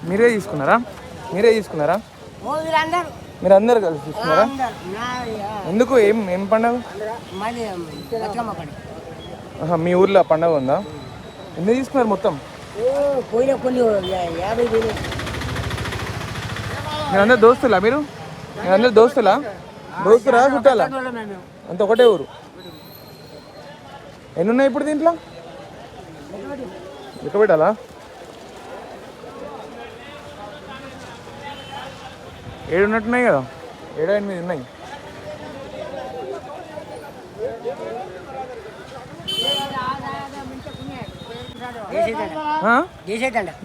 మీరే తీసుకున్నారా? మీరు అందరు కలిసి తీసుకున్నారా? ఎందుకు? ఏం పండుగ? మీ ఊర్లో పండుగ ఉందా? ఎన్ని తీసుకున్నారు మొత్తం? మీరందరు దోస్తులా? మీరందరు దోస్తులా చుట్టాలా? అంత ఒకటే ఊరు. ఎన్ని ఉన్నాయి ఇప్పుడు దీంట్లో? లెక్క పెట్టాలా? 7 ఉన్నట్టున్నాయి కదా, 7 8 ఉన్నాయి.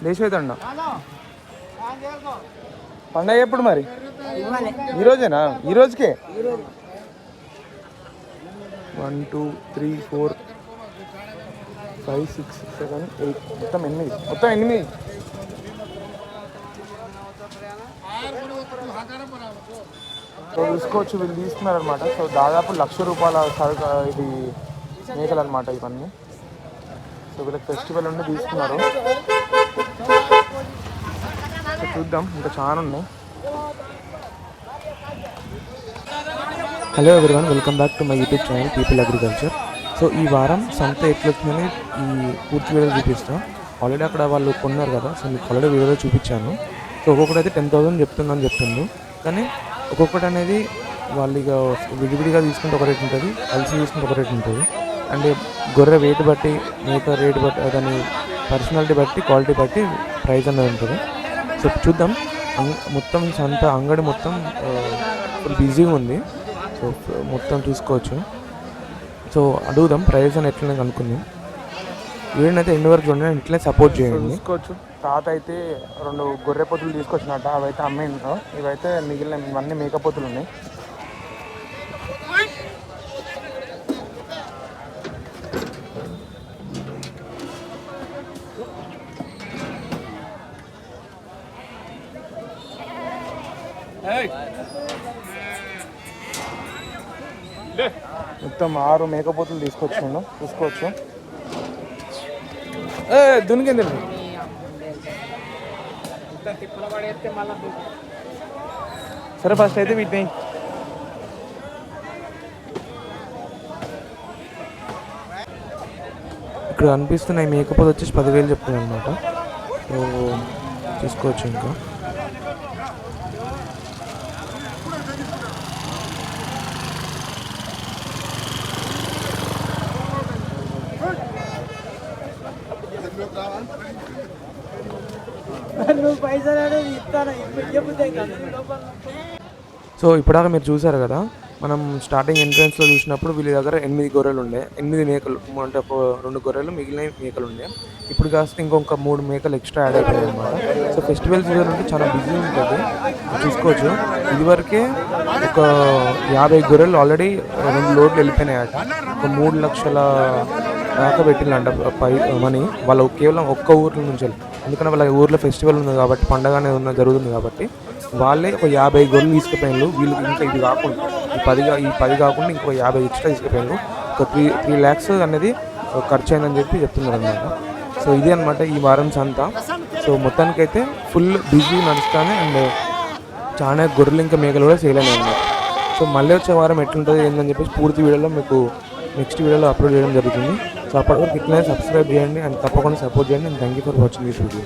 దేశైతండ పండగ ఎప్పుడు మరి? ఈరోజేనా? ఈరోజుకే 1 2 3 4 5 6 7 8 మొత్తం 8. చూసుకోవచ్చు, వీళ్ళు తీసుకున్నారనమాట. సో దాదాపు ₹1,00,000 సరుకు ఇది మేకలు అనమాట ఇవన్నీ. సో వీళ్ళకి ఫెస్టివల్ ఉండి తీసుకున్నారు. సో చూద్దాం, ఇంకా చాలా ఉన్నాయి. Hello everyone, welcome back to my YouTube channel people agriculture. So ఈ వారం సంత ఎట్లొచ్చిందని ఈ పూర్తి వీడియో చూపిస్తాం. ఆల్రెడీ అక్కడ వాళ్ళు కొన్నారు కదా, సో మీకు ఆల్రెడీ వీడియోలో చూపించాను. సో ఒక్కొక్కటి అయితే 10,000 చెప్తుండు, కానీ ఒక్కొక్కటి అనేది వాళ్ళు ఇక విడివిడిగా తీసుకుంటే ఒక రేట్ ఉంటుంది, కలిసి తీసుకుంటే ఒక రేట్ ఉంటుంది. అండ్ గొర్రె వెయిట్ బట్టి, మేక రేట్ బట్టి, దాని పర్సనాలిటీ బట్టి, క్వాలిటీ బట్టి ప్రైస్ అనేది ఉంటుంది. సో చూద్దాం. మొత్తం సంత అంగడి మొత్తం ఫుల్ బిజీగా ఉంది. సో మొత్తం చూసుకోవచ్చు. సో అడుగుదాం ప్రైస్ అని ఎట్లనే కనుక్కుందాం. వీడినైతే ఎండ్ వరకు చూడండి, ఇట్లనే సపోర్ట్ చేయండి. చూసుకోవచ్చు, తాత అయితే 2 గొర్రె పొత్తులు తీసుకొచ్చినట్ట. అవైతే అమ్మేంటో, ఇవైతే మిగిలిన ఇవన్నీ మేకపోతులు ఉన్నాయి. మొత్తం 6 మేకపోతులు తీసుకొచ్చిండు, చూసుకోవచ్చు. దునికింది. సరే ఫస్ట్ అయితే వీటిని ఇక్కడ అనిపిస్తున్నాయి. మేకపోతే వచ్చేసి 10,000 చెప్తుంది అనమాట. సో చూసుకోవచ్చు. ఇంకా సో ఇప్పటిదాకా మీరు చూసారు కదా, మనం స్టార్టింగ్ ఎంట్రన్స్లో చూసినప్పుడు వీళ్ళ దగ్గర 8 గొర్రెలు ఉండే, 8 మేకలు అంటే 2 గొర్రెలు మిగిలిన మేకలు ఉండే. ఇప్పుడు కాస్త ఇంకొక 3 మేకలు ఎక్స్ట్రా యాడ్ అయిపోయాయి అనమాట. సో ఫెస్టివల్ సీజన్ అంటే చాలా బిజీ ఉంటుంది, చూసుకోవచ్చు. ఇదివరకే ఒక 50 గొర్రెలు ఆల్రెడీ 2 లోడ్లు వెళ్ళిపోయినాయట. ఒక 3 లక్షల దాకా పెట్టిందంట మనీ వాళ్ళు కేవలం ఒక్క ఊర్ల నుంచి. ఎందుకంటే వాళ్ళ ఊర్లో ఫెస్టివల్ ఉంది కాబట్టి, పండగ అనేది జరుగుతుంది కాబట్టి వాళ్ళే ఒక 50 గొర్రెలు తీసుకుపోయారు. వీళ్ళు ఇంకా ఇది కాకుండా ఈ 10 కాకుండా ఇంకో 50 ఎక్స్ట్రా తీసుకుపోయారు. ఒక 3 lakhs అనేది ఖర్చు అయిందని చెప్పి చెప్తున్నారు అనమాట. సో ఇది అనమాట ఈ వారం సంత. సో మొత్తానికైతే ఫుల్ బిజీ నడుస్తానే, అండ్ చాలా గొర్రెలు ఇంకా మేకలు కూడా సేల్ అయినాయి అనమాట. సో మళ్ళీ వచ్చే వారం ఎట్లుంటుంది ఏంటని చెప్పేసి పూర్తి వీడియోలో మీకు నెక్స్ట్ వీడియోలో అప్లోడ్ చేయడం జరుగుతుంది. సో అప్పటి వరకు ఇట్లనే సబ్స్క్రైబ్ చేయండి అండ్ తప్పకుండా సపోర్ట్ చేయండి. And thank you for watching this video.